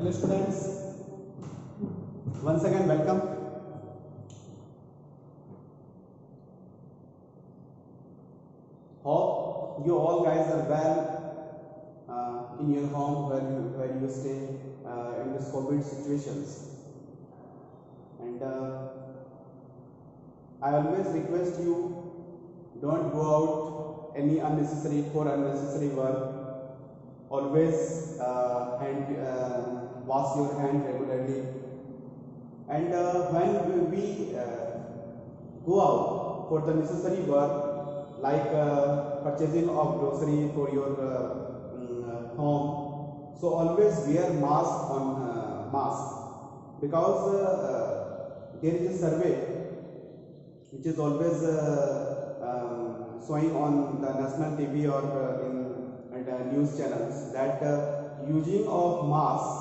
Hello students, once again welcome. Hope you all guys are well in your home where you stay in this COVID situations. And I always request you, don't go out any unnecessary work. Always wash your hand regularly, and when we go out for the necessary work like purchasing of grocery for your home, so always wear mask because there is a survey which is always showing on the national TV or in news channels that using of mask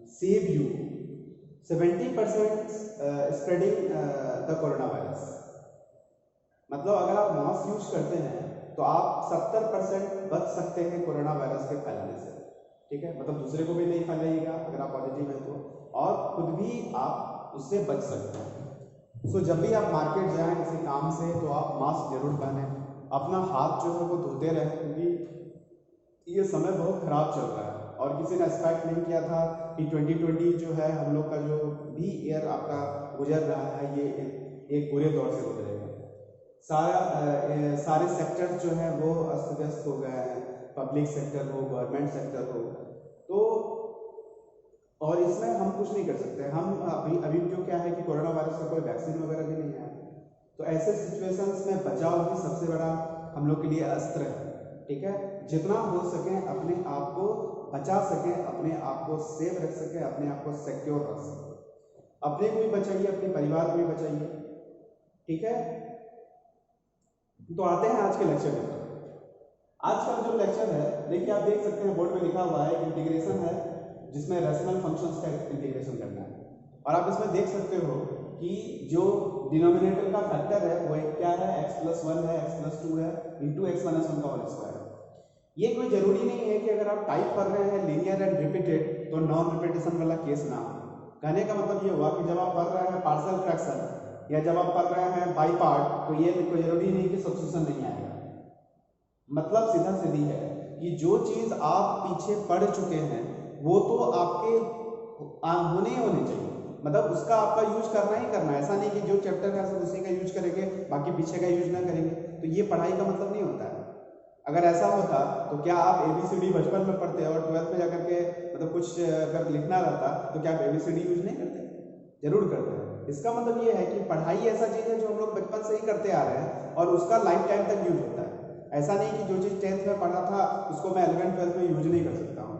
save you 70% spreading the corona virus. मतलब अगर आप mask use करते हैं तो आप 70% बच सकते हैं कोरोना वायरस के फैलने से। ठीक है, मतलब दूसरे को भी नहीं फैलाइएगा अगर आप पॉजिटिव हैं तो, और खुद भी आप उससे बच सकते हैं। सो जब भी आप मार्केट जाएं किसी काम से तो आप मास्क जरूर पहनें, अपना हाथ जो है वो धोते रहें, क्योंकि ये समय बहुत खराब चल रहा है और किसी ने एक्सपेक्ट नहीं किया था कि 2020 जो है हम लोग का जो भी ईयर आपका गुजर रहा है ये एक बुरे दौर से गुजरेगा। सारे सेक्टर जो है वो अस्त व्यस्त हो गए हैं, पब्लिक सेक्टर हो, गवर्नमेंट सेक्टर हो, तो और इसमें हम कुछ नहीं कर सकते। हम अभी जो क्या है कि कोरोना वायरस का कोई वैक्सीन वगैरह भी नहीं है, तो ऐसे सिचुएशंस में बचाव ही सबसे बड़ा हम लोग के लिए अस्त्र है। ठीक है, जितना हो सके अपने आप को बचा सके, अपने आप को सेफ रख सके, अपने आप को सिक्योर रख सके, अपने को भी बचाइए, अपने परिवार को भी बचाइए। ठीक है, तो आते हैं आज के लेक्चर में। आज का जो लेक्चर है, देखिए आप देख सकते हैं बोर्ड में लिखा हुआ है इंटीग्रेशन है, जिसमें रैशनल फंक्शंस का इंटीग्रेशन करना है। और आप इसमें देख सकते हो कि जो डिनोमिनेटर का फैक्टर है वो क्या है, x+1 है, x+2 है इंटू x-1 का होल स्क्वायर। ये कोई जरूरी नहीं है कि अगर आप टाइप कर रहे हैं लीनियर एंड रिपीटेड तो नॉन रिपीटेशन वाला केस ना हो। कहने का मतलब ये हुआ कि जब आप पढ़ रहे हैं पार्शियल फ्रैक्शन या जब आप पढ़ रहे हैं बाई पार्ट तो ये कोई जरूरी नहीं कि सब्स्टिट्यूशन नहीं आएगा। मतलब सीधा सीधी है कि जो चीज आप पीछे पढ़ चुके हैं वो तो आपके होने चाहिए, मतलब उसका आपका यूज करना ही करना है। ऐसा नहीं कि जो चैप्टर है सब उसी का यूज करेंगे बाकी पीछे का यूज ना करेंगे, तो ये पढ़ाई का मतलब नहीं होता है। अगर ऐसा होता तो क्या आप ABCD बचपन में पढ़ते और 12th में जाकर के मतलब कुछ अगर लिखना रहता तो क्या आप ABCD यूज नहीं करते? जरूर करते हैं। इसका मतलब ये है कि पढ़ाई ऐसा चीज है जो हम लोग बचपन से ही करते आ रहे हैं और उसका लाइफ टाइम तक यूज होता है। ऐसा नहीं कि जो चीज 10th में पढ़ा था उसको मैं 11th 12th में यूज नहीं कर सकता हूँ,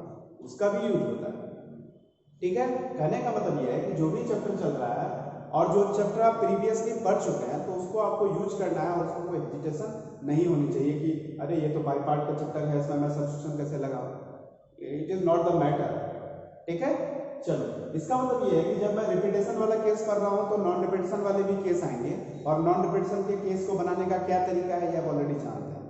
उसका भी यूज होता है। ठीक है, कहने का मतलब यह है कि जो भी चैप्टर चल रहा है और जो चैप्टर आप प्रीवियसली पढ़ चुके हैं तो उसको आपको यूज करना है और उसको कोई हेजिटेशन नहीं होनी चाहिए कि अरे ये तो बाई पार्ट का चैप्टर है, इसमें मैं सब्स्टिट्यूशन कैसे लगाऊं। It is not the matter. ठीक है, चलो इसका मतलब ये है कि जब मैं रिपीटेशन वाला केस पढ़ रहा हूं तो नॉन रिपीटेशन वाले भी केस आएंगे, और नॉन रिपीटेशन के केस को बनाने का क्या तरीका है ये आप ऑलरेडी जानते हैं,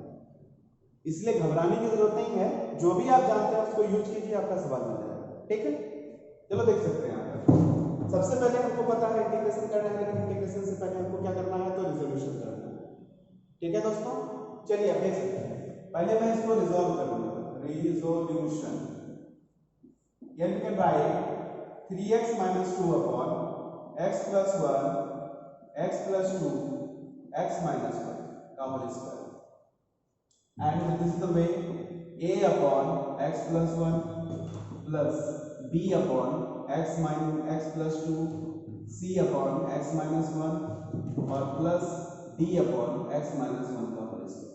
इसलिए घबराने की जरूरत नहीं है। जो भी आप जानते हैं उसको यूज कीजिए, आपका सवाल मिल जाएगा। ठीक है, चलो देख सकते हैं यहाँ पर। सबसे पहले हमको पता है इंटीग्रेशन करना है, लेकिन इंटीग्रेशन से पहले हमको क्या करना है तो रिजोल्यूशन करना है। ठीक है दोस्तों, चलिए अब देख सकते हैं। पहले मैं इसको रिजॉल्व करूंगा, resolution. Here we can write 3x minus 2 upon x plus 1 x plus 2 x minus 1 का whole square, and this is the way a upon x plus 1 plus b upon x minus x plus 2 c upon x minus 1 और plus d upon x minus 1 का whole square।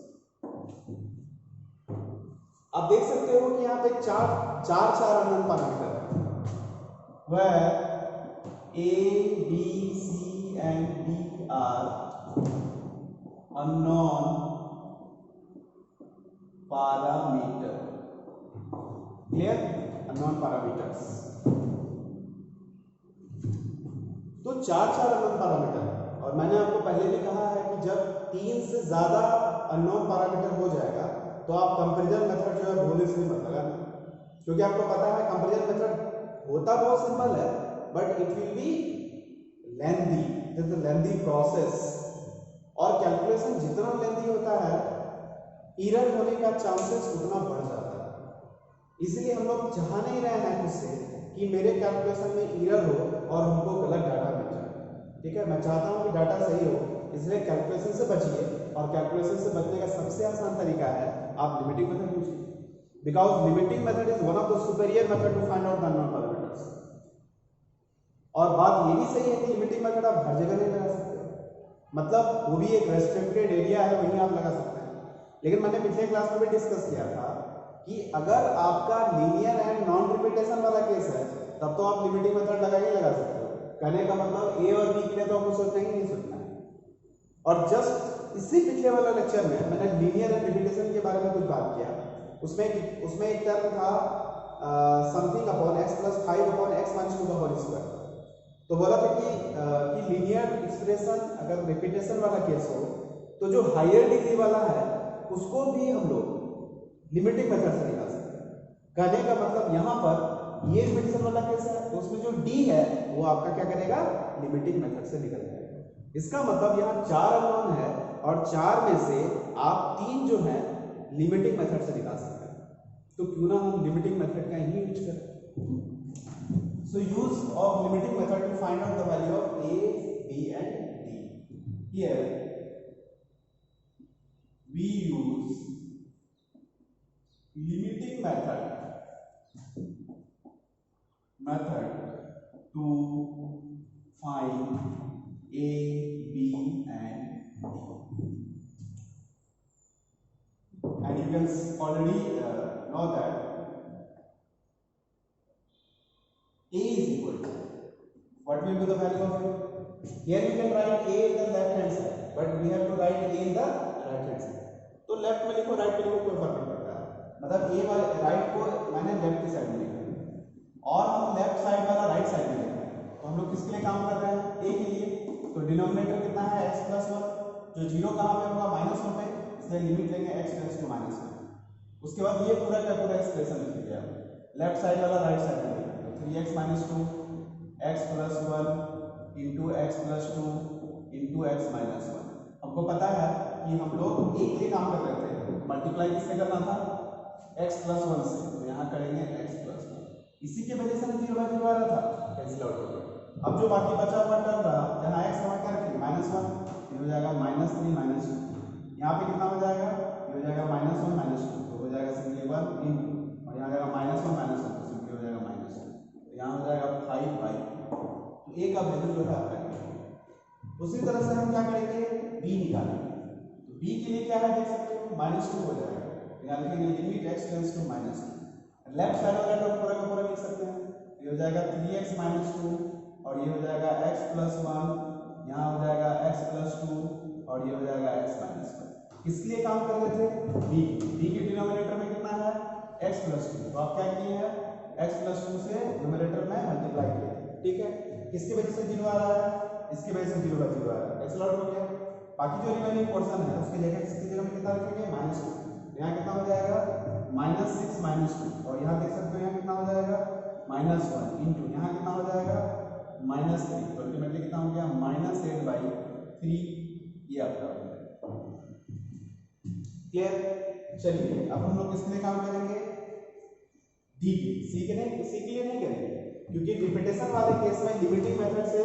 आप देख सकते हो कि यहाँ पे चार अननोन पैरामीटर है, where a b c and d are unknown parameter। Clear, unknown parameters. तो चार अननोन पैरामीटर है, और मैंने आपको पहले भी कहा है कि जब 3 से ज़्यादा अननोन पैरामीटर हो जाएगा तो आप कंपैरिजन मेथड जो है भूलने से मत लगाना, क्योंकि आपको पता है कंपैरिजन मेथड होता बहुत सिंपल है but it will be lengthy, it is a lengthy process, और कैलकुलेशन जितना लेंथी होता है एरर होने का चांसेस उतना बढ़ जाता है। इसलिए हम लोग चाह नहीं रहे हैं खुद से कि मेरे कैलकुलेशन में एरर हो और हमको गलत डाटा मिल जाए। ठीक है, मैं चाहता हूँ कि डाटा सही हो, इसलिए कैलकुलेशन से बचिए, और कैलकुलेशन से बचने का सबसे आसान तरीका है आप लिमिटिंग मेथड यूज कीजिए, because limiting method is one of the superior method to find out the unknown parameters. और बात ये भी सही है कि लिमिटिंग मेथड आप हर जगह नहीं लगा सकते, मतलब वो भी एक रेस्ट्रिक्टेड एरिया है वहीं आप लगा सकते हैं। लेकिन मैंने पिछले क्लास में भी डिस्कस किया था कि अगर आपका लीनियर एंड नॉन रिपीटेशन वाला केस है तब तो आप लिमिटिंग मेथड लगा ही लगा सकते हो। कहने का मतलब ए और बी के लिए तो आपको सोचना ही नहीं सोचना है। और जस्ट इसी पिछले वाला लेक्चर में मैंने लीनियर एंड रिपीटेशन के बारे में कुछ बात किया। उसमें एक टर्म था something upon x plus 5 upon x minus 2 का होल स्क्वायर। तो बोला था कि लीनियर एक्सप्रेशन अगर रिपीटेशन वाला केस हो तो जो हायर डिग्री वाला है उसको भी हम लोग लिमिटिंग मेथड से निकाल सकते हैं। कहने का मतलब यहाँ पर ये रिपीटेशन वाला केस है तो उसमें जो d है वो आपका क्या करेगा, लिमिटिंग मेथड से निकल जाएगा। इसका मतलब यहाँ 4 अननोन है और 4 में से आप 3 जो है लिमिटिंग मेथड से निकाल सकते हैं, तो क्यों ना हम लिमिटिंग मेथड का ही यूज करें। So use of limiting method to find out the value of a, b and d. Here we use limiting method to find a, b and d. And you can already know that a is equal to, what will be the value of a? Here we can write a in the left hand side, but we have to write a in the right hand side. तो left में लिखो right में लिखो कोई फर्क नहीं पड़ता है, मतलब a वाले राइट को मैंने लेफ्ट की साइड में लिखा और हम लेफ्ट साइड वाला राइट साइड में लिखा है। तो हम लोग किसके लिए काम कर रहे हैं, a के लिए। तो डिनोमिनेटर कितना है x प्लस 1, जो जीरो कहाँ पे होगा -1 पे, इसलिए लिमिट लेंगे x टेंड्स टू -1। उसके बाद ये पूरा का पूरा एक्सप्रेशन लिख दिया लेफ्ट साइड वाला राइट साइड में। 3x minus 2 x plus 1 into x plus 2 into x minus 1। हमको पता है कि हम लोग एक लिए काम कर रहे थे, मल्टीप्लाई किससे करना था, x प्लस 1 से, तो यहाँ करेंगे x प्लस 1। इसी की वजह से 0 बाय 0 आ रहा था, कैंसिल आउट हो गया। अब जो बाकी बचा हुआ टर्म रहा, जहाँ x वहाँ क्या रखेंगे -1, ये हो जाएगा -3 -2। यहाँ पे कितना हो जाएगा, ये हो जाएगा -1 -2, तो हो जाएगा सिंपली 1 इंटू, और यहाँ जाएगा -1 -1 तो सिंपली हो जाएगा -1। यहाँ हो जाएगा 5/, तो a का वैल्यू जो है आपका। उसी तरह से हम क्या करेंगे, b निकालेंगे। तो b के लिए क्या है देख सकते हो, -2 हो जाएगा, यहाँ लिखेंगे limit x tends to -2। Left side वाला टर्म पूरा का पूरा लिख सकते हैं, ये हो जाएगा 3x -2 और ये हो जाएगा x प्लस 1, यहाँ हो जाएगा x प्लस 2 और ये हो जाएगा x माइनस 1। किसके लिए काम कर रहे थे, b के डिनोमिनेटर में कितना है x प्लस 2, तो आप क्या किए हैं x प्लस 2 से न्यूमरेटर में मल्टीप्लाई किया। ठीक है, किसकी वजह से 0 आ रहा है, इसकी वजह से 0 बाय 0 आ रहा है, कैंसिल आउट हो गया। बाकी जो रिमेनिंग पोर्शन है उसकी जगह किसकी जगह में कितना रखेंगे, -2, यहाँ कितना हो जाएगा -6 -2, और यहाँ देख सकते हो यहाँ कितना हो जाएगा -1 इंटू, यहाँ कितना हो जाएगा -3, तो अल्टीमेटली कितना हो गया -8/3। ये आपका क्लियर। चलिए अब हम लोग किसके लिए काम करेंगे, डी के, सी के लिए नहीं करेंगे, क्योंकि रिपीटेशन वाले केस में लिमिटिंग मेथड से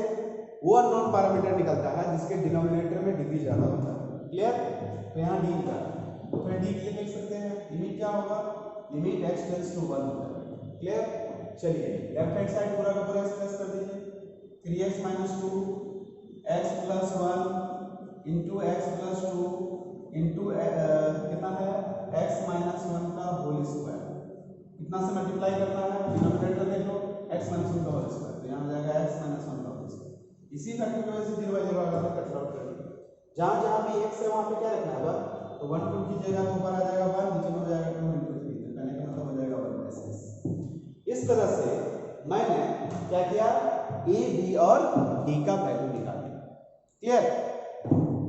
वो अननोन पैरामीटर निकलता है जिसके डिनोमिनेटर में डिग्री ज्यादा होता है। क्लियर, तो यहाँ डी निकाला, तो फिर डी के लिए लिख सकते हैं लिमिट क्या होगा, लिमिट x टेंड्स टू 1 होता है। क्लियर, चलिए लेफ्ट हैंड साइड पूरा का पूरा एक्सप्रेस कर दीजिए, 3x - 2 x plus 1 into x plus 2 into कितना है x माइनस 1 का होल स्क्वायर। कितना से मल्टीप्लाई करना है, डिनोमिनेटर देख लो x माइनस 1 का होल स्क्वायर, तो यहाँ हो जाएगा x माइनस 1 का होल स्क्वायर। इसी फैक्टर की वजह से 0 बाय 0 आ गया, कैंसिल आउट कर दिया। जहाँ जहाँ भी x है वहाँ पे क्या रखना है 1, तो 1 2 कीजिएगा तो ऊपर आ जाएगा 1, नीचे में हो जाएगा 2 इंटू 3, तो कहने का मतलब हो जाएगा 1/6। इस तरह से मैंने क्या किया, a b और d का वैल्यू निकाला। क्लियर,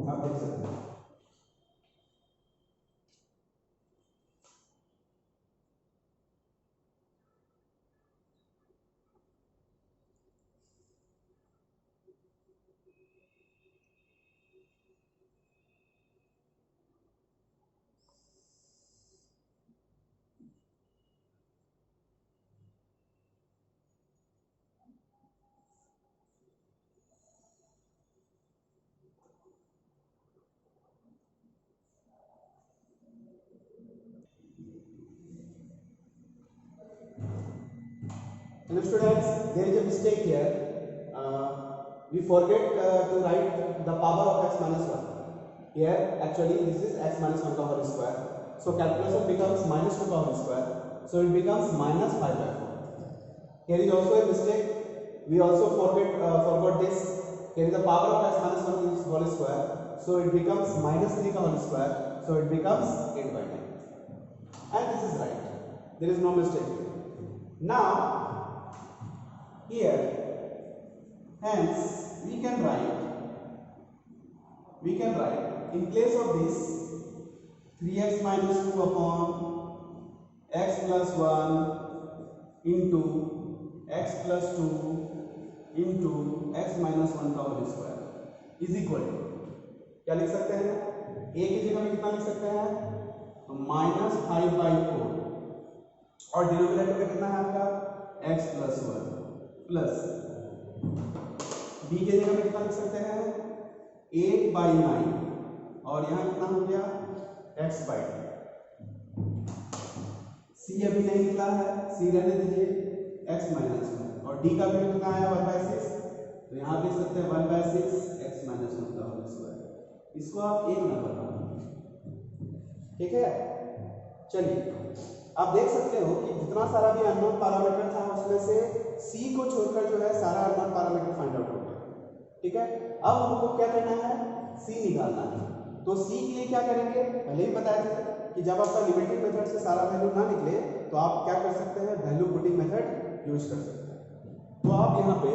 आप देख सकते हैं। Hello students, there is a mistake here. We forget to write the power of x minus 1. Here actually this is x minus 1 ka whole square. So calculation becomes minus 2 ka whole square. So it becomes minus 5 by 4. Here is also a mistake. We also forgot this. Here is the power of x minus 1 is whole square. So it becomes minus 3 ka whole square. So it becomes 8 by 9. And this is right. There is no mistake. Now here, hence we can write in place of this 3x minus 2 upon x plus 1 into x plus 2 into x minus 1 का whole square is equal to क्या लिख सकते हैं, a की जगह में कितना लिख सकते हैं, माइनस 5 बाई 4 और डिनोमिनेटर में कितना है आपका x प्लस 1 प्लस b के जगह में कितना लिख सकते हैं 8 बाई 9 और यहाँ कितना हो गया x बाई 2। c अभी नहीं निकला है, c रहने दीजिए, x माइनस 1 और d का वैल्यू कितना आया 1/6, तो यहाँ लिख सकते हैं 1/6 x माइनस 1 का होल स्क्वायर। इसको आप एक नंबर बनाओ, ठीक है। चलिए आप देख सकते हो कि जितना सारा भी अननोन पैरामीटर था उसमें से c को छोड़कर जो है सारा अननोन पैरामीटर फाइंड आउट हो गया, ठीक है। अब हमको क्या करना है, c निकालना है। तो c के लिए क्या करेंगे, पहले ही बताया था कि जब आपका लिमिटिंग मेथड से सारा वैल्यू ना निकले तो आप क्या कर सकते हैं, वैल्यू पुटिंग मेथड यूज कर सकते हैं। तो आप यहाँ पे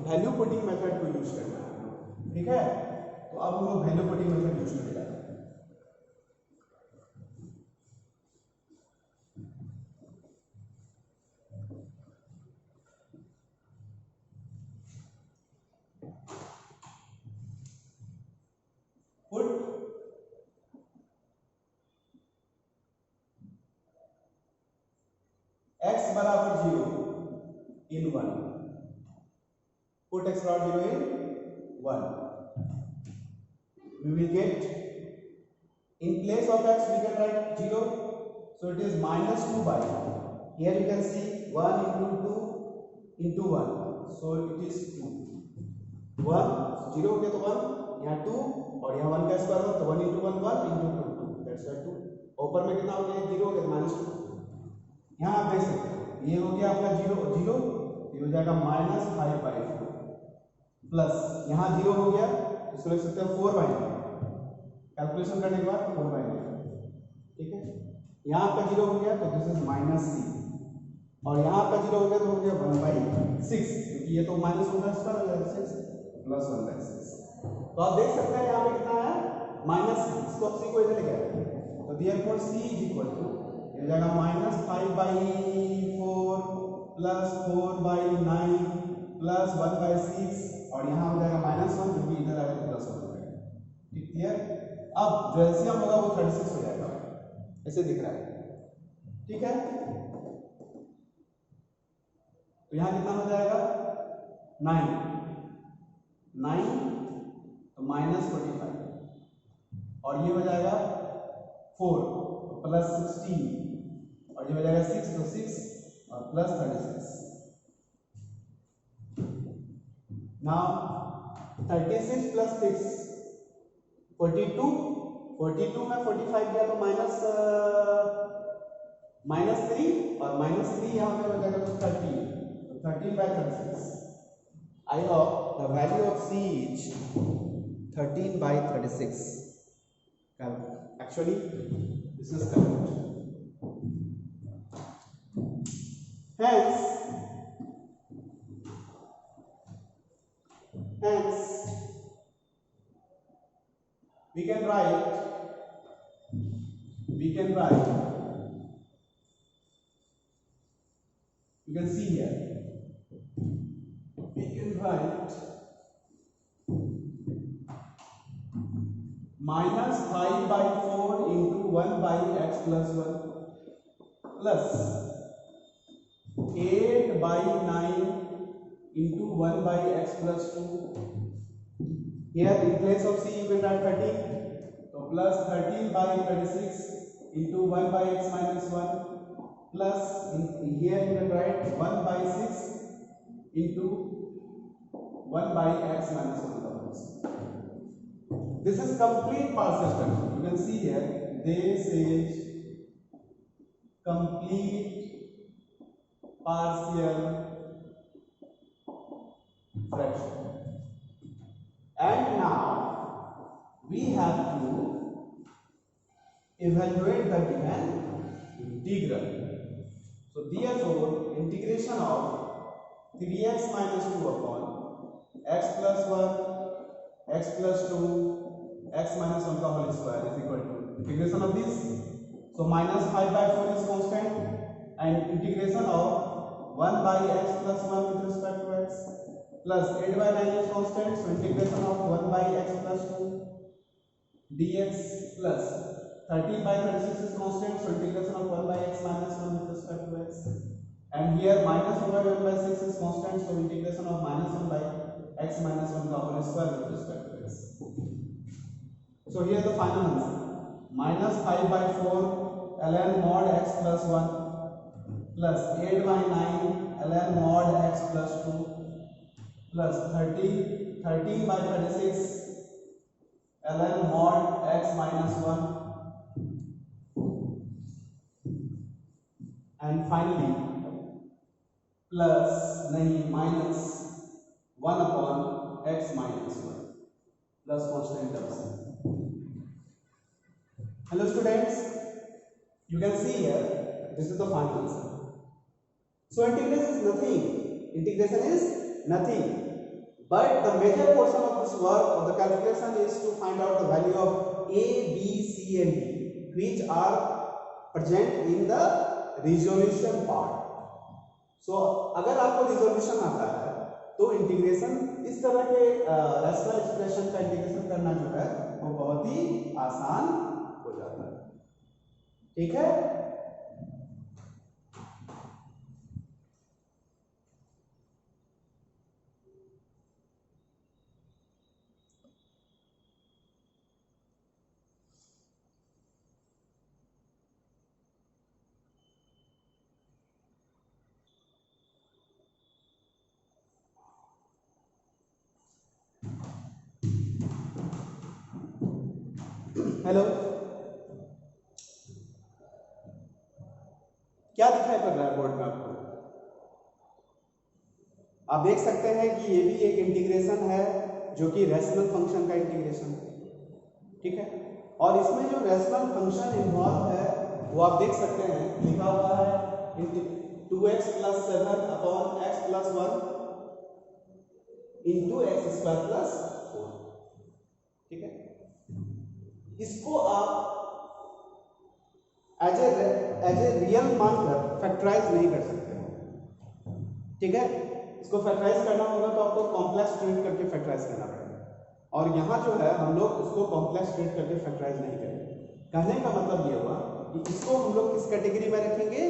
वैल्यू पुटिंग मेथड को यूज करना है, ठीक है। तो अब हम लोग वैल्यू पुटिंग मेथड यूज करेंगे। x बराबर 0 in 1, put x बराबर 0 in 1, we will get in place of x we can write 0, so it is minus 2 by, here you can see 1 into 2 into 1, so it is 2, 1 0 हो गया तो 1, यहाँ 2 और यहाँ 1 का स्क्वायर हो तो 1 into 1 1 into 2 2, that's why 2, ऊपर में कितना हो गया 0 हो गया minus 2। यहाँ आप देख सकते हैं ये हो गया आपका 0 0, ये हो जाएगा माइनस 5 बाई 4 प्लस यहाँ 0 हो गया, इसको लिख सकते हैं 4 बाई 9, कैलकुलेशन करने के बाद 4 बाई 9, ठीक है। यहाँ आपका 0 हो गया तो दिस इज माइनस c और यहाँ आपका 0 हो गया तो हो गया 1/6, क्योंकि ये तो माइनस 1 का स्क्वायर हो जाएगा 6 प्लस 1/6। तो आप देख सकते हैं यहाँ पे कितना है माइनस c, इसको आप c को इधर लेके आए तो therefore c is equal to ये जाएगा minus 5 by 4 plus 4 by 9 plus 1/6 और यहाँ हो जाएगा माइनस 1 क्योंकि इधर आएगा तो प्लस 1 हो जाएगा, ठीक क्लियर। अब जो एलसीएम होगा वो 36 हो जाएगा, ऐसे दिख रहा है, ठीक है। तो यहाँ कितना हो जाएगा 9 तो माइनस 45 और ये हो जाएगा 4 तो प्लस 16 और ये हो जाएगा 6 तो 6 और प्लस 36। नाउ 36 प्लस 6 42, 42 में 45 गया तो माइनस 3 और माइनस 3 यहाँ पे हो जाएगा तो 13, तो 13/36। I hope the value of c is 13/36. Actually, this is correct. Hence, we can write you can see here, we can write minus 5/4 into 1/x plus 1 plus 8/9 into 1/x plus 2. Here in place of c you can write 13, so plus 13/36 into 1/x minus 1 plus here you can write 1/6 into 1/x minus 1. This is complete partial fraction. You can see here this is complete partial fraction. And now we have to evaluate the given integral. So therefore integration of 3x minus 2 upon x plus 1 x plus 2 x minus 1 का whole square is equal to integration of this. So minus 5/4 is constant and integration of 1/x plus 1 with respect to x plus 8/9 is constant, so integration of 1/x plus 2 dx plus 13/36 is constant, so integration of 1/x minus 1 with respect to x, and here minus 1/6 is constant, so integration of minus 1/x minus 1 का whole square with respect to x. So here the final answer minus 5/4 ln mod x plus 1 plus 8/9 ln mod x plus 2 plus 13/36 ln mod x minus 1 and finally plus minus 1 upon x minus 1 plus constant terms. Hello students, you can see here this is the final answer. So integration is nothing, but the major portion of this work of the calculation is to find out the value of a, b, c and d which are present in the resolution part. So अगर आपको resolution आता है तो integration इस तरह के rational expression का integration करना जो है वो बहुत ही आसान हो जाता है। ठीक है, हेलो, क्या दिखाई पड़ रहा है बोर्ड में आपको? आप देख सकते हैं कि ये भी एक इंटीग्रेशन है जो कि रैशनल फंक्शन का इंटीग्रेशन है। ठीक है, और इसमें जो रैशनल फंक्शन इन्वॉल्व है वो आप देख सकते हैं लिखा हुआ है 2x plus 7 upon x plus 1 into x square plus 4। ठीक है, इसको आप एज ए रियल मानकर फैक्टराइज नहीं कर सकते। ठीक है, इसको फैक्टराइज करना होगा तो आपको कॉम्प्लेक्स ट्रीट करके फैक्टराइज करना पड़ेगा, और यहाँ जो है हम लोग इसको कॉम्प्लेक्स ट्रीट करके फैक्टराइज नहीं करेंगे। कहने का मतलब ये हुआ कि इसको हम लोग किस कैटेगरी में रखेंगे?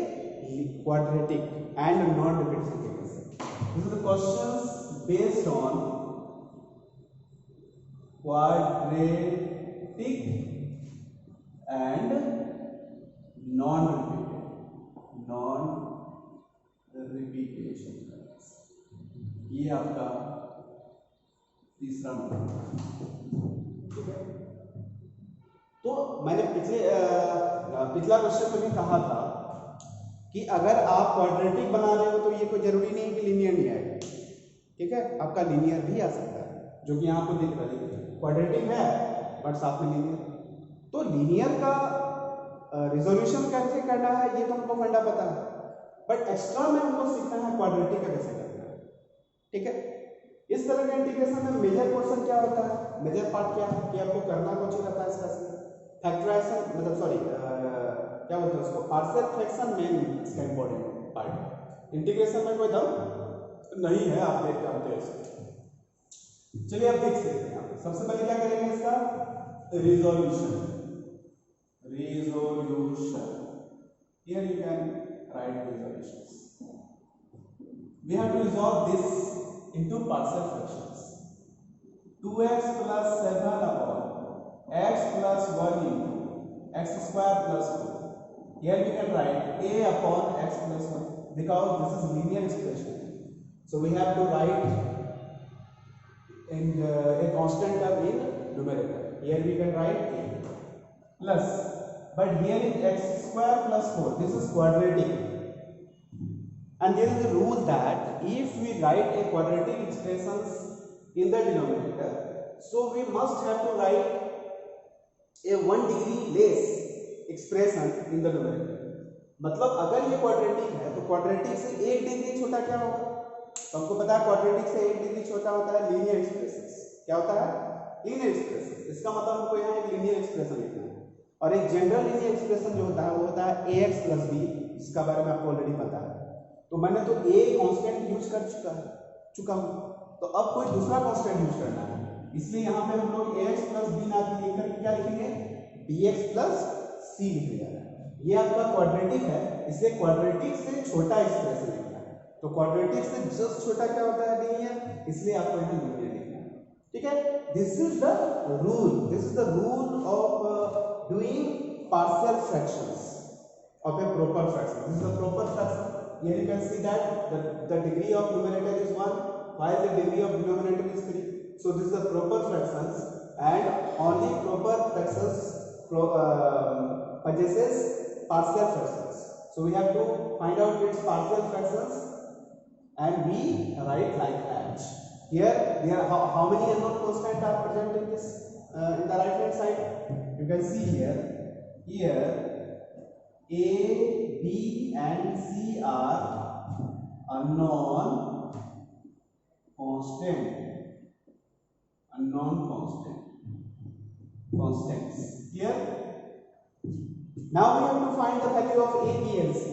Quadratic and non repeated integration. This is the questions based on quadratic and non repetition. ये आपका तीसरा नंबर। ठीक है, तो मैंने पिछला क्वेश्चन में भी कहा था कि अगर आप क्वाड्रेटिक बना रहे हो तो ये कोई जरूरी नहीं है कि लीनियर नहीं आएगा। ठीक है, आपका लीनियर भी आ सकता है, जो कि यहाँ पर दिख रहा है क्वाड्रेटिक है बट साथ में लीनियर। तो लीनियर का रिजोल्यूशन कैसे करना है ये तो हमको फंडा पता है, बट एक्स्ट्रा में हमको सीखना है क्वाड्रेटिक का कैसे करना है। ठीक है, इस तरह के इंटीग्रेशन में मेजर पोर्शन क्या होता है, मेजर पार्ट क्या है कि आपको करना कुछ ही रहता है इसका फैक्टराइजेशन, मतलब सॉरी क्या बोलते हैं उसको, पार्शियल फ्रैक्शन मेन इसका इंपॉर्टेंट पार्ट है। इंटीग्रेशन में कोई दम नहीं है, आप देख जानते हैं इसको। चलिए अब देख सकते हैं, सबसे पहले क्या करेंगे इसका resolution. Here you can write resolutions. We have to resolve this into partial fractions. 2x plus 7 upon x plus 1 into x square plus 4. Here we can write a upon x plus 1 because this is linear expression. So we have to write in a constant term in numerator. Here we can write a plus. But here is x square plus 4. This is quadratic, and there is a rule that if we write a quadratic expressions in the denominator, so we must have to write a 1 degree less expression in the numerator. मतलब अगर ये quadratic है तो quadratic से 1 degree छोटा क्या होगा, तो हमको पता है quadratic से 1 डिग्री छोटा होता है linear expressions। क्या होता है linear expression। इसका मतलब हमको यहाँ एक linear expression लिखना है, और एक जनरल लीनियर एक्सप्रेशन जो होता है वो होता है ax प्लस b, जिसका बारे में आपको ऑलरेडी पता है। तो मैंने तो a कांस्टेंट यूज कर चुका हूँ, तो अब कोई दूसरा कांस्टेंट यूज करना है, इसलिए यहाँ पे हम लोग ax प्लस b ना लिख करके क्या लिखेंगे bx प्लस c लिख दिया। ये आपका क्वाड्रेटिक है, इसलिए क्वाड्रेटिक से छोटा एक्सप्रेशन लिखना है, तो क्वाड्रेटिक से जस्ट छोटा क्या होता है लीनियर, इसलिए आपको यहाँ लीनियर लिखना है। ठीक है, this is the rule of doing partial fractions of a proper fraction. This is a proper fraction. Here you can see that the degree of numerator is 1 while the degree of denominator is 3. So this is the proper fractions, and only proper fractions possesses partial fractions. So we have to find out its partial fractions, and we write like that. Here how many unknown constants are present in this in the right hand side? You can see here a, b and c are unknown constants. Here now we have to find the value of a, b and c,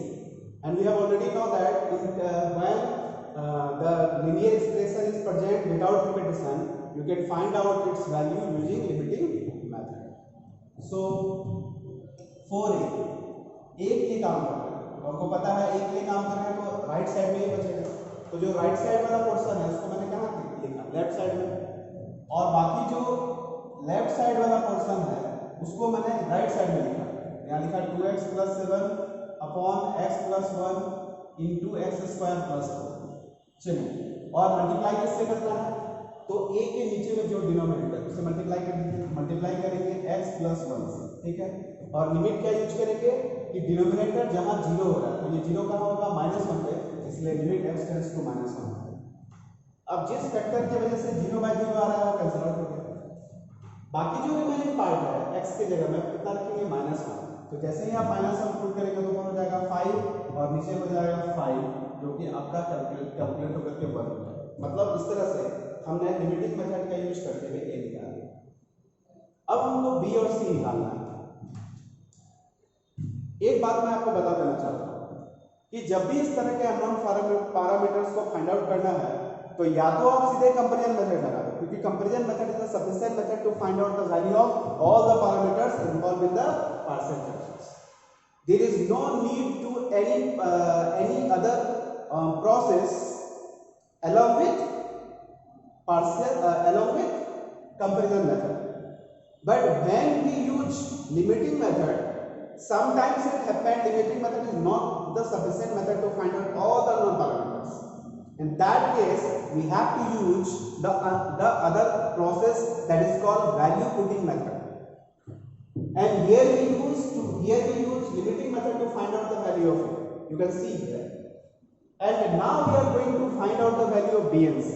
and we have already know that when the linear expression is present without repetition, you can find out its value using limiting method. So for एक के काम कर रहे हैं, तो आपको पता है एक के काम कर रहे हैं तो राइट साइड में ही बचेगा, तो जो राइट साइड वाला पोर्शन है उसको मैंने कहाँ लिखा लेफ्ट साइड में, और बाकी जो लेफ्ट साइड वाला पोर्शन है उसको मैंने राइट साइड में लिखा, यहाँ लिखा 2x plus 7 upon x plus 1 into x square plus 4। चलिए, और मल्टीप्लाई किससे करना है, तो a के नीचे में जो डिनोमिनेटर उससे मल्टीप्लाई करेंगे x प्लस 1 से। ठीक है, और लिमिट क्या यूज करेंगे कि डिनोमिनेटर जहां 0 हो रहा है तो ये 0 कहां होगा -1 पे, इसलिए लिमिट x टेंड्स टू -1। अब जिस फैक्टर की वजह से 0/0 आ रहा है वो कैंसिल आउट हो गया, बाकी जो रिमेनिंग पार्ट है x की जगह में कितना रखेंगे -1, तो जैसे ही आप -1 पुट करेंगे तो ऊपर हो जाएगा 5 और नीचे हो जाएगा 5, जो कि आपका कैलकुलेट होकर के 1 हो जाएगा। मतलब इस तरह से हमने लिमिटिंग मेथड का यूज करते हुए a निकाल दिया। अब हमको b और c निकालना है। एक बात मैं आपको बता देना चाहता हूं कि जब भी इस तरह के अननोन पैरामीटर्स को फाइंड आउट करना है तो या तो आप सीधे कंपैरिजन मेथड लगा दो, क्योंकि comparison method is the sufficient method to find out the value of all the parameters involved in the partial fractions. There is no need to any other process along with comparison method. But when we use limiting method, sometimes it happens limiting method is not the sufficient method to find out all the known parameters. In that case, we have to use the other process that is called value putting method. And here we use limiting method to find out the value of it. You can see here. And now we are going to find out the value of b and c.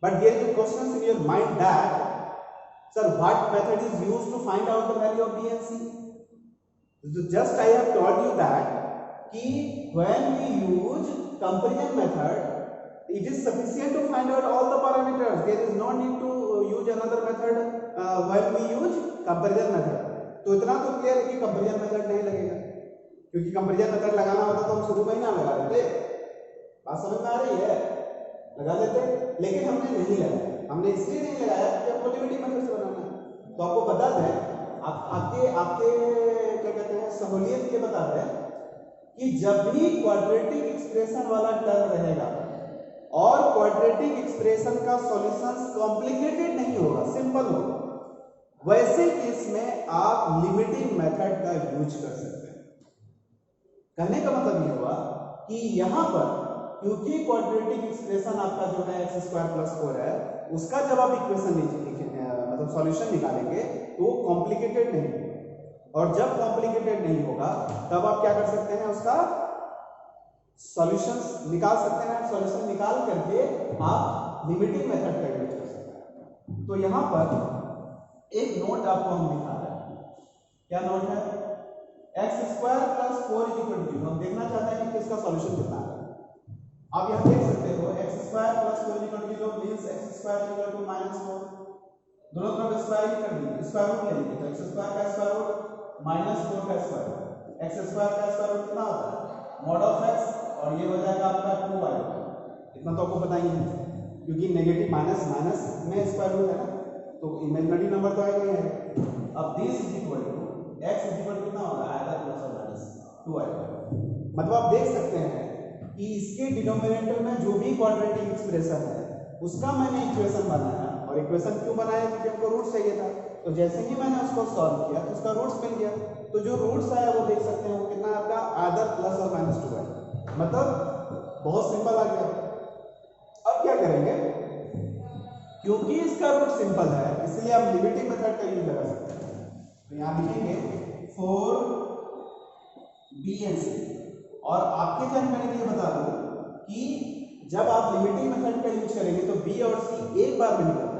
But there is a question in your mind that, sir, what method is used to find out the value of b and c? So just I have told you that when we use comparison method, it is sufficient to find out all the parameters. There is no need to use another method when we use comparison method. तो इतना तो clear है कि comparison method नहीं लगेगा, क्योंकि comparison method लगाना होता तो हम शुरू में ही ना लगा देते। बात समझ में आ रही है? लगा देते, लेकिन हमने नहीं लगाया। हमने इसलिए नहीं लगाया कि आपको लिमिटिंग मेथड से बनाना है। तो आपको बता दें, आपके आपके क्या कहते हैं, सहूलियत ये बता दें कि जब भी क्वाड्रेटिक एक्सप्रेशन वाला टर्म रहेगा और क्वाड्रेटिक एक्सप्रेशन का सॉल्यूशन कॉम्प्लिकेटेड नहीं होगा, सिंपल होगा, वैसे केस में आप लिमिटिंग मेथड का यूज कर सकते हैं। कहने का मतलब ये हुआ कि यहां पर क्योंकि क्वाड्रेटिक एक्सप्रेशन आपका जो है x² + 4 है, उसका जब आप इक्वेशन मतलब सॉल्यूशन निकालेंगे तो वो कॉम्प्लिकेटेड नहीं होगा, और जब कॉम्प्लिकेटेड नहीं होगा तब आप क्या कर सकते हैं, उसका सॉल्यूशंस निकाल सकते हैं। सॉल्यूशन निकाल करके आप लिमिटिंग मेथड का यूज कर सकते हैं। तो यहां पर एक नोट आपको हम दिखा रहे हैं। क्या नोट है? x² + 4 = 0। हम देखना चाहते हैं कि किसका सॉल्यूशन कितना है। आप यहां देख सकते हो x² + 4 = 0 मींस x² = -4। दोनों तरफ स्क्वायर ही कर दीजिए, स्क्वायर रूट ले लीजिए। तो x² का स्क्वायर रूट -4 का स्क्वायर रूट, x² का स्क्वायर रूट कितना होता है? mod of x, और ये हो जाएगा आपका 2y। इतना तो आपको पता ही है, क्योंकि नेगेटिव माइनस माइनस में स्क्वायर रूट है ना, तो इमेजिनरी नंबर तो आएगा ही आएगा। अब this is equal to x कितना होगा? आएगा प्लस और माइनस 2y। मतलब आप देख सकते हैं कि इसके डिनोमिनेटर में जो भी क्वाड्रेटिक एक्सप्रेशन है उसका मैंने इक्वेशन बनाया, और इक्वेशन क्यों बनाया? क्योंकि हमको रूट चाहिए था। तो जैसे ही मैंने उसको सॉल्व किया तो उसका रूट्स मिल गया। तो जो रूट्स आया वो देख सकते हैं, वो कितना आपका आदर प्लस और माइनस 2 है। मतलब बहुत सिंपल आ गया। अब क्या करेंगे, क्योंकि इसका रूट सिंपल है इसलिए आप लिमिटिंग मेथड का यूज लगा सकते हैं। तो यहां लिखेंगे 4 b and c, और आपके जन्म में ये बता दूं कि जब आप लिमिटिंग मेथड का यूज करेंगे तो b और c एक बार में निकलता है।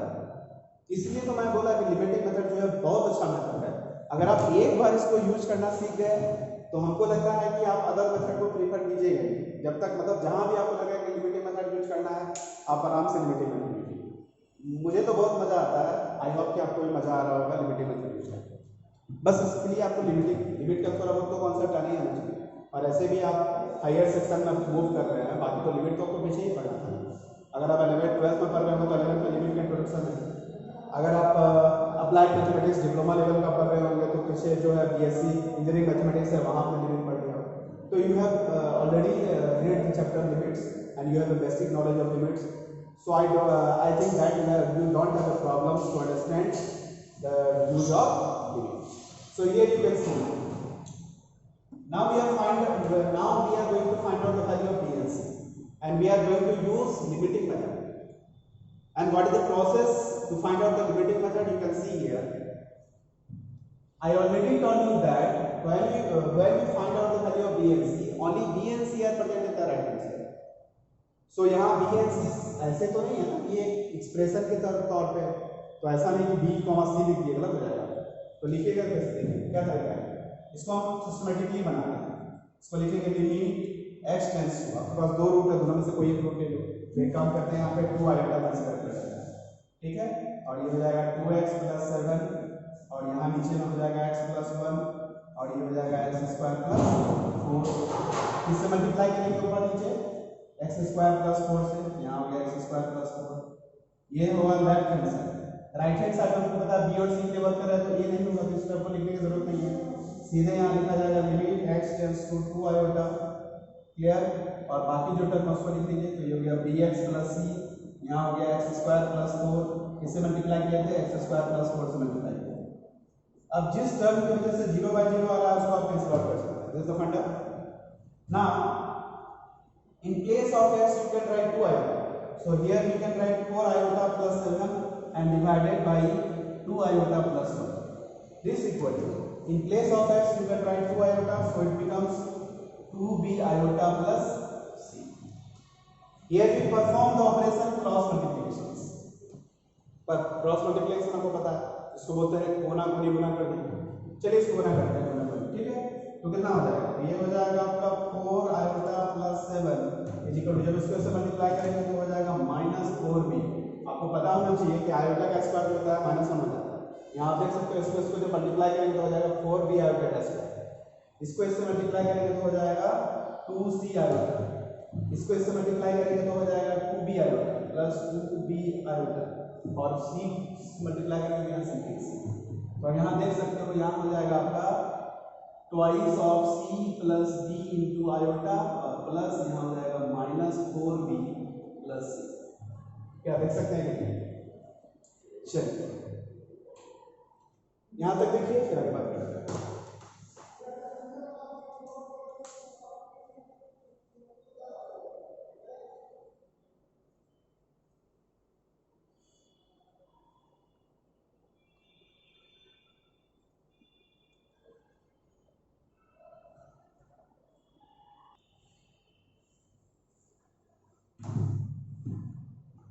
इसलिए तो मैं बोला कि लिमिटिंग मेथड जो है बहुत अच्छा मेथड है। अगर आप एक बार इसको यूज करना सीख गए तो हमको लगता है कि आप अदर मेथड को प्रीफर कीजिएगा। जब तक मतलब जहां भी आपको लगे कि लिमिटिंग मेथड यूज करना है, आप आराम से लिमिटिंग मेथड यूज कीजिए। मुझे तो बहुत मजा आता है। आई होप कि आपको भी मजा आ रहा होगा लिमिटिंग मेथड यूज करके। बस इसके लिए आपको लिमिट का थोड़ा बहुत तो कॉन्सेप्ट आना ही आना चाहिए। और ऐसे भी आप हायर सेक्शन में मूव कर रहे हैं, बाकी तो लिमिट तो आपको पीछे ही पढ़ना था। अगर आप 11th 12th में पढ़ रहे हो तो 11th में लिमिट का इंट्रोडक्शन है। अगर आप अप्लाइड मैथमेटिक्स डिप्लोमा लेवल का पढ़ रहे होंगे तो पीछे जो है BSc इंजीनियरिंग मैथमेटिक्स है, वहाँ आपने लिमिट पढ़ लिया। तो you have already read the chapter limits and you have a basic knowledge of limits. So I think that you don't have a problems to understand the use of limits. So here you can see. Now we are going to find out the value of BNC, and we are going to use limiting method. And what is the process to find out the limiting method? You can see here. I already told you that when we find out the value of BNC, only BNC are present in the right hand side. So यहाँ BNC ऐसे तो नहीं है ना, ये expression के तौर पे, तो ऐसा नहीं कि B, C लिख दिए, गलत हो जाएगा। तो लिखिएगा कैसे, देखिए क्या तरीका है। इसको हम सिस्टमेटिकली बनाते हैं। इसको लिखेंगे लिमिट x टेंड्स टू, आपके पास दो रूट है, दोनों में से कोई एक रूट ले लो। तो एक काम करते हैं, यहाँ पे 2 आइडेंटिटी कंसीडर कर लेते हैं, ठीक है। और ये हो जाएगा 2x + 7, और यहाँ नीचे में हो जाएगा x + 1, और ये हो जाएगा x² + 4। इससे मल्टीप्लाई करेंगे ऊपर नीचे x² + 4 से, यहाँ हो गया x² + 4। ये होगा left hand side. Right hand side में पता है b और c के वर्क कर रहा है, तो ये नहीं होगा, तो इस तरफ को लिखने की जरूरत नहीं है। सीधे यहाँ लिखा जाएगा limit x tends to 2 iota, clear. और बाकी जो टर्म उसको लिख लीजिए। तो ये हो गया bx + c, यहाँ हो गया x² + 4, इससे मल्टीप्लाई किया थे x² + 4 से मल्टीप्लाई किया। अब जिस टर्म की वजह से 0/0 आ रहा है उसको आप कैंसिल आउट कर सकते हैं। दिस इज द फंडा। Now in place of x you can write 2 iota. So here we can write 4 iota + 7 and divided by 2 iota + 1. This equal to, in place of x you can write 2 iota, so it becomes 2b iota + c. Here we perform the operation cross multiplications. पर cross multiplication आपको पता है, इसको बोलते हैं कोना कोनी गुना कर देंगे। चलिए इसको गुना करते हैं, ठीक है। तो कितना हो जाएगा, ये हो जाएगा आपका 4 iota + 7 इक्वल टू, जब इसको से मल्टीप्लाई करेंगे तो हो जाएगा -4b। आप आपको पता होना चाहिए कि आयोटा का स्क्वायर जो होता है -1 हो जाता है। यहाँ आप देख सकते हो इसको जब मल्टीप्लाई करेंगे तो हो जाएगा 4b आयोटा का स्क्वायर, इसको इससे मल्टीप्लाई करेंगे तो हो जाएगा 2c आयोटा, इसको इससे मल्टीप्लाई करेंगे तो हो जाएगा 2b iota plus 2b iota, और c मल्टीप्लाई करेंगे यहाँ c। तो यहाँ देख सकते हो यहाँ हो जाएगा आपका twice of c plus b into iota और प्लस यहाँ हो जाएगा -4b प्लस c। क्या देख सकते हैं कि चलिए यहाँ तक देखिए, फिर आगे बात करते हैं।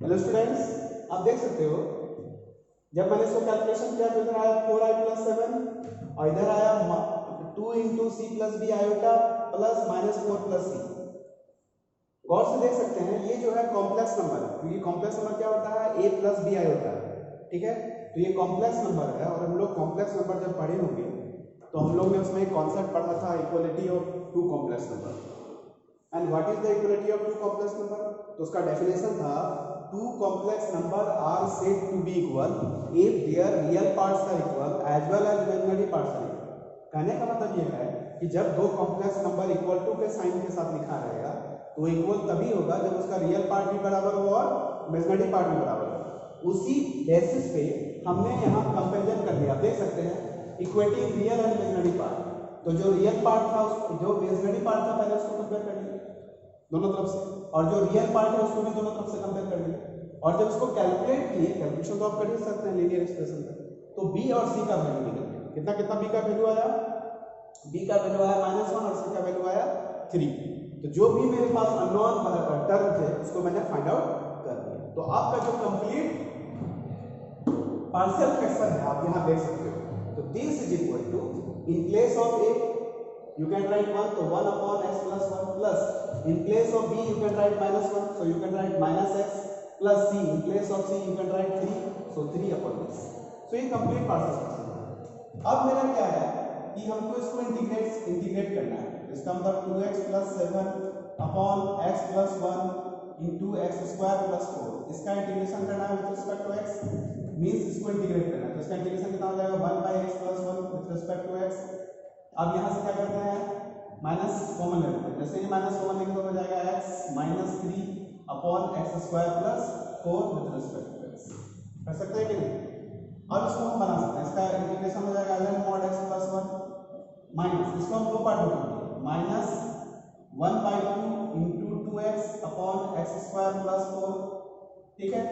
हेलो स्टूडेंट्स, आप देख सकते हो जब मैंने इसको कैलकुलेशन किया तो इधर आया 4i + 7 और इधर आया 2 × c + b iota plus -4 + c। गौर से देख सकते हैं ये जो है कॉम्प्लेक्स नंबर है, क्योंकि कॉम्प्लेक्स नंबर क्या होता है a + b आयोटा, ठीक है। तो ये कॉम्प्लेक्स नंबर है और हम लोग कॉम्प्लेक्स नंबर जब पढ़े होंगे तो हम लोग ने उसमें एक कॉन्सेप्ट पढ़ा था equality of 2 complex number. And what is the equality of 2 complex number? तो उसका डेफिनेशन था 2 complex number are said to be equal if their real parts are equal as well as imaginary parts are equal। कहने का मतलब ये है कि जब दो कॉम्प्लेक्स नंबर इक्वल टू के साइन के साथ लिखा रहेगा तो इक्वल तभी होगा जब उसका रियल पार्ट भी बराबर हो और इमेजिनरी पार्ट भी बराबर हो। उसी बेसिस पे हमने यहाँ कंपेरिजन कर दिया, देख सकते हैं equating real and imaginary part. तो जो रियल पार्ट था जो इमेजिनरी पार्ट था पहले उसको कंपेयर कर लिया दोनों तरफ से, और जो रियल पार्ट है उसको भी दोनों तरफ से कंपेयर कर लिया। और जब इसको कैलकुलेट किए, कैलकुलेशन तो आप कर ही सकते हैं लीनियर एक्सप्रेशन का, तो b और c का वैल्यू निकल गया। कितना कितना b का वैल्यू आया? b का वैल्यू आया -1 और c का वैल्यू आया 3। तो जो भी मेरे पास अननोन टर्म थे उसको मैंने फाइंड आउट कर दिया। तो आपका जो कंप्लीट पार्शियल फ्रैक्शन है आप यहाँ देख सकते हो। तो this is equal to in place of a you can write 1, so 1 upon x plus 1 plus in place of b you can write -1, so you can write -x plus c, in place of c you can write 3, so 3 upon x। so ये complete partial fraction है। अब मेरा क्या है कि हमको इसको integrate करना है। इसका मतलब 2x plus 7 upon x plus 1 into x square plus 4, इसका इंटीग्रेशन करना है with respect to x, means इसको इंटीग्रेट करना है। तो इसका इंटीग्रेशन कितना हो जाएगा 1/x plus 1 with respect to x। अब यहाँ से क्या करते हैं माइनस कॉमन लेते हैं, जैसे ये माइनस कॉमन लेंगे तो हो जाएगा x -3 upon x square plus 4 with respect to x। कर सकते हैं कि नहीं? अब इसको हम बना सकते हैं, इसका इंटीग्रेशन हो जाएगा ln mod x plus 1 minus, इसको हम दो पार्ट में करेंगे, -1/2 into 2x upon x square plus 4, ठीक है।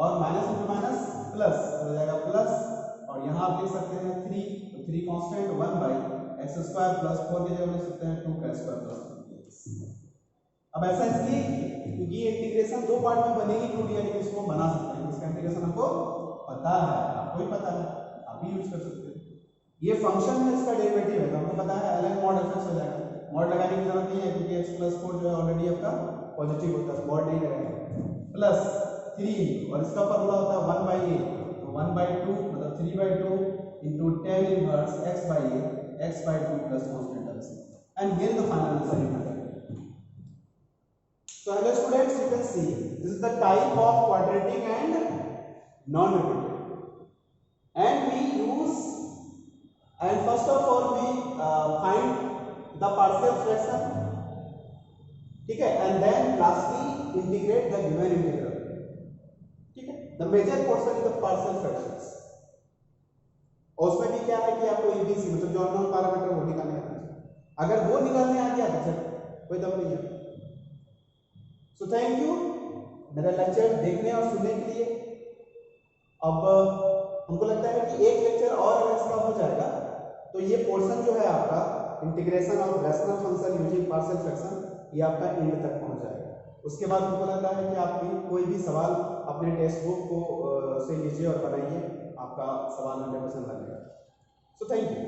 और माइनस इंटू माइनस प्लस हो जाएगा प्लस, और यहाँ आप देख सकते हैं 3, तो 3 कांस्टेंट 1/x स्क्वायर प्लस 4 की जगह लिख सकते हैं 2 का स्क्वायर प्लस 2x। अब ऐसा इसलिए क्योंकि ये इंटीग्रेशन दो पार्ट में बनेगी 2D, यानी कि इसको बना सकते हैं। इसका इंटीग्रेशन हमको पता है, आपको भी पता है, आप भी यूज कर सकते हैं। ये फंक्शन है, इसका डेरिवेटिव है, तो हमको पता है ln mod fx हो जाएगा। मॉड लगाने की जरूरत नहीं है क्योंकि x प्लस 4 जो है ऑलरेडी आपका पॉजिटिव होता है, मॉड नहीं लगाएंगे। प्लस 3 और इसका फॉर्मूला होता है 1/a, तो 1/2 मतलब 3/2 into tan inverse x/a, x/2 plus constant terms, and here the final answer you have. So hello students, you can see this is the type of quadratic and non-repeated, and we use, and first of all we find the partial fraction, ठीक है, and then lastly integrate the given integral, ठीक है। the major portion is the partial fractions, और उसमें भी क्या है कि आपको एबीसी मतलब जो अननोन पैरामीटर वो निकालने आना चाहिए। अगर वो निकालने आ गया तो फिर कोई दम नहीं है। सो थैंक यू मेरा लेक्चर देखने और सुनने के लिए। अब हमको लगता है कि एक लेक्चर और अगर इसका हो जाएगा तो ये पोर्शन जो है आपका integration of rational function using partial fraction, ये आपका एंड तक पहुंच जाएगा। उसके बाद हमको लगता है कि आपकी कोई भी सवाल अपने टेक्स्ट बुक को से लीजिए और बनाइए, आपका सवाल 100% लगेगा। So thank you.